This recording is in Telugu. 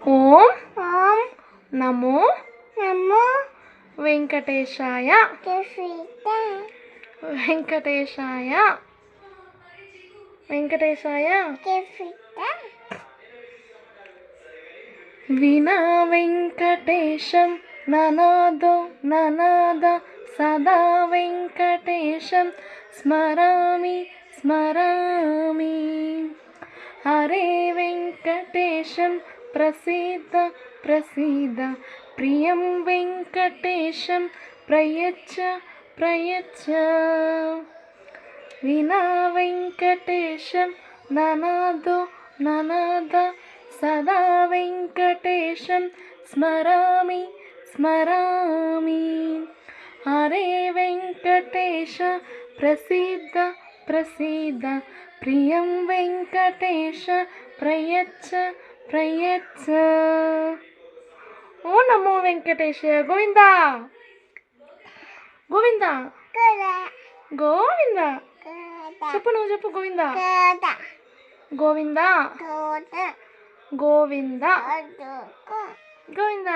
ఓం ఓం నమో నమో వెంకటేశాయ వెంకటేశాయ వెంకటేశాయ వినా వెంకటేశం ననాదో ననాద సదా వెంకటేశం స్మరామి స్మరామి. హరే వెంకటేశం ప్రసీద ప్రసీద ప్రియం వెంకటేశం ప్రయచ్చ ప్రయచ్చ. వినా వెంకటేశం ననాదో ననాద సదా వెంకటేశం స్మరామి స్మరామి. హరే వెంకటేశ ప్రసీద ప్రసీద ప్రియం వెంకటేశ ప్రయచ్చ ప్రయచ్చ. ఓ నమో వెంకటేశ గోవింద గోవింద గోవింద. చెప్పు, నువ్వు చెప్పు. గోవింద గోవింద గోవింద గోవింద.